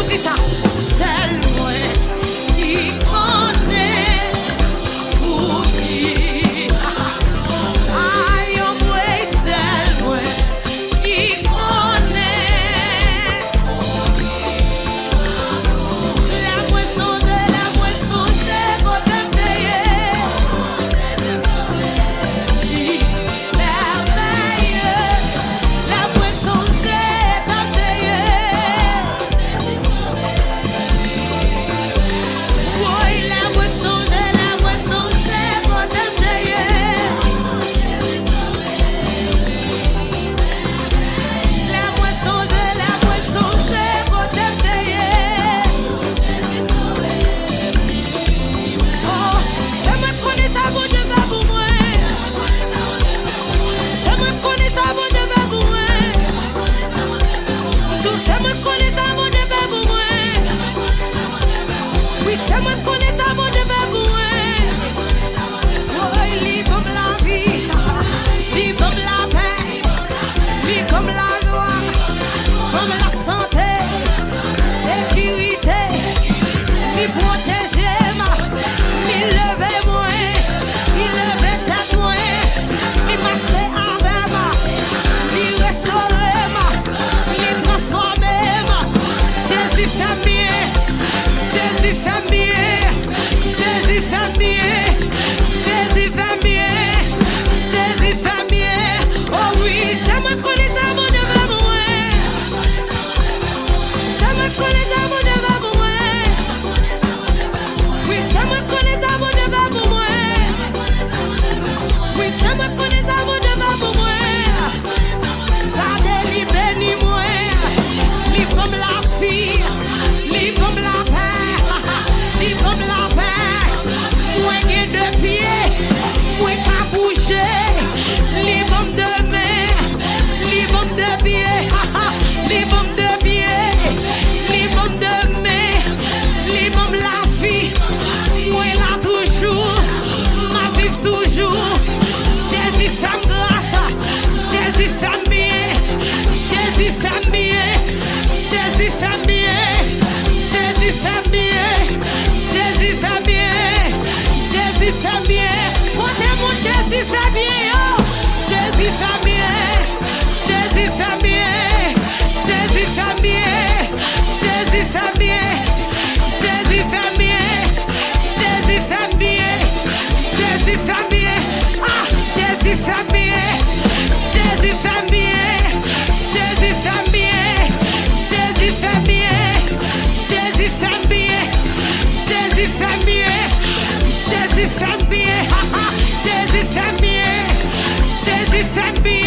dis ça. Seul moi qui connaît pour qui. Aïe, moi, seul moi qui connaît pour qui. La moisson de côté payé. Merveilleux. La moisson de côté payé. Oui, la moisson de côté payé. La moisson de côté payé. Oh, c'est moi connais ça, bon Dieu va pour moi. C'est moi connais ça, bon Dieu va pour moi. Tout c'est moi connais ça, bon Dieu va pour moi. Oui, c'est moi connais ça, bon Dieu va pour moi. Oh, il comme la vie, il comme la paix, il comme la joie, comme la santé, sécurité, il protéger ma, il lever moi, il lever tête moi, il marcher avec ma, il restaurer ma, il transformer ma. Jésus fait bien, Jésus fait bien, Jésus fait bien, Jésus fait bien, Jésus fait bien. Oh oui, c'est moi connais ta mon Dieu va pour moi. C'est moi connais ta mon Dieu va pour moi. Oui, c'est moi connais ta mon Dieu va pour moi. Oui, c'est moi connais ta mon Dieu va pour moi. Regardez, il bénit moi. Il comme la fille, il comme la paix, il comme la paix. Moi j'ai deux pieds, moi pas bouger. Il comme deux mains, il comme deux pieds, il comme deux pieds, il comme deux mains, il comme la fille. Moi là toujours, ma vive toujours. Jésus fait grâce, Jésus fait bien, Jésus fait bien, Jésus fait bien, Jésus fait bien, Jésus fait bien, Jésus fait bien. Côté mon Jésus fait bien, yo. Jésus fait bien, Jésus fait bien, Jésus fait bien, Jésus fait bien, Jésus fait bien, Jésus fait bien, Jésus fait bien. Ah, Jésus fait bien, Jésus fait bien, Jésus fait bien, Jésus fait bien, Jésus fait bien, Jésus fait bien, Jésus fait bien, Jésus fait bien, Jésus fait bien.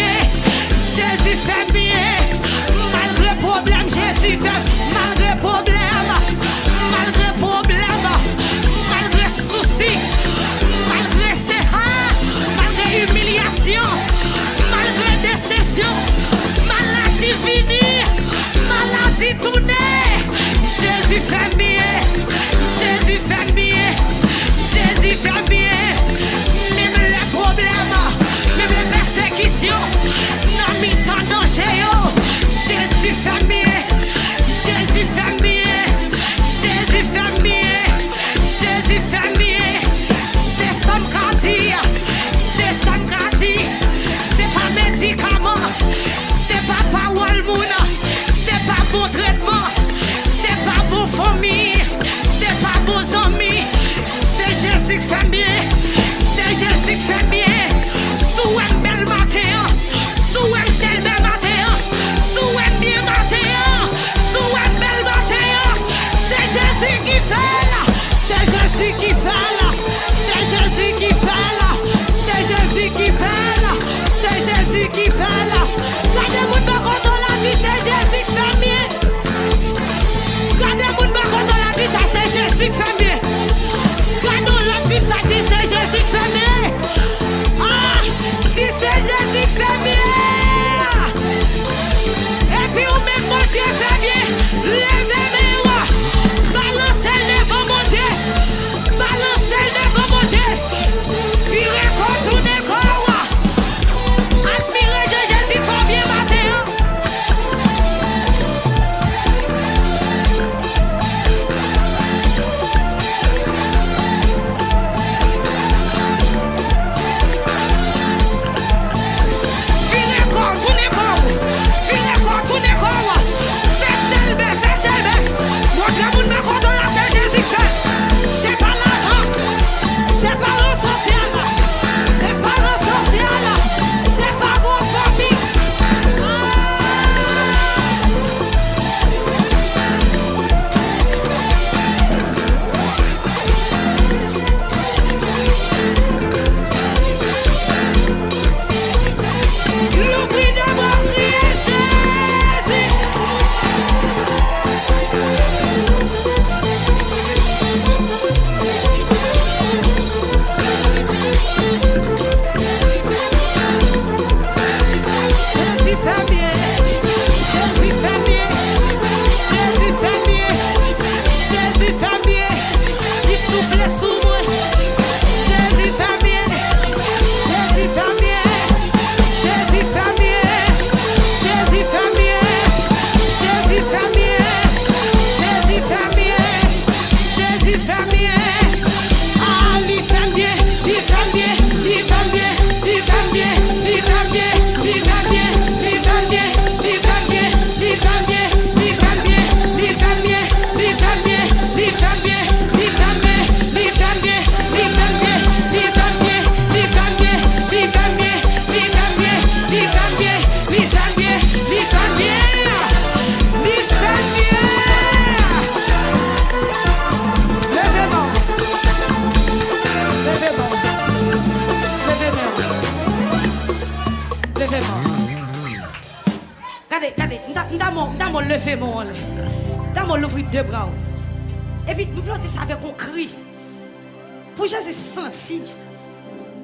dans mon lever mon dans mon ouvrir deux bras. Et puis me flotter ça avec un cri. Pour Jésus sentir,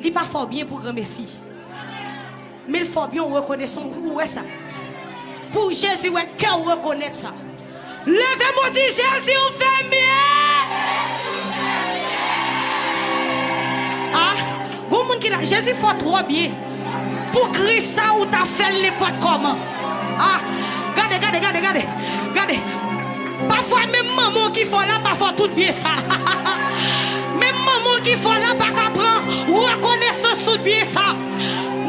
il pas fort bien pour grand Messie. Mais il faut bien reconnaître son ouais ça. Pour Jésus ouais cœur reconnaître ça. Levez-moi dit Jésus on fait bien. Ah, bon monde qui là Jésus fait trop bien. Pour crier ça ou t'as fait n'importe comment. Ah, regardez. Parfois même maman qui fait là, parfois tout bien ça. Même maman qui fait là, pas qu'apprendre, reconnaissance tout bien ça.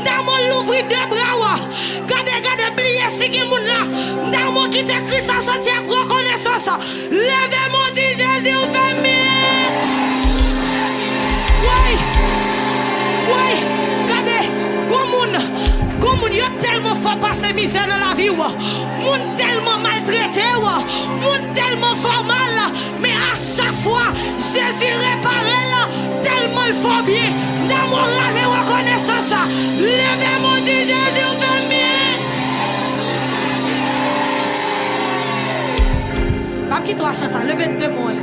Dans mon l'ouvrir de bras, regardez, oubliez si qui moun là. Dans mon qui t'écrit ça, sortir reconnaissance. Levez mon dit Jésus, vous faites mieux. Oui, regardez, Gomoun, yo tellement fort passer misère dans la vie, moun tellement maltraité, moun tellement fort mal, mais à chaque fois, Jésus répare là, tellement il faut bien, dans mon râle reconnaissance, levez mon Dieu, Jésus fait bien. Pas qui toi chance, levez deux mots,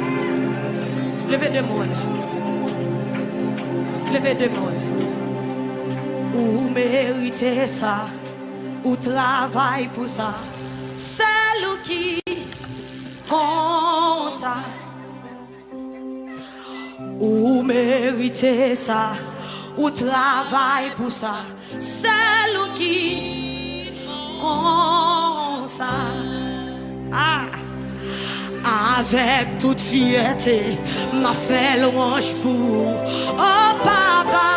levez deux mots. Ou méritez ça, ou travaille pour ça. C'est lui qui comme ça. Ou méritez ça, ou travaille pour ça. C'est lui qui comme ça. Ah. Avec toute fierté, m'a fait louange pour oh papa.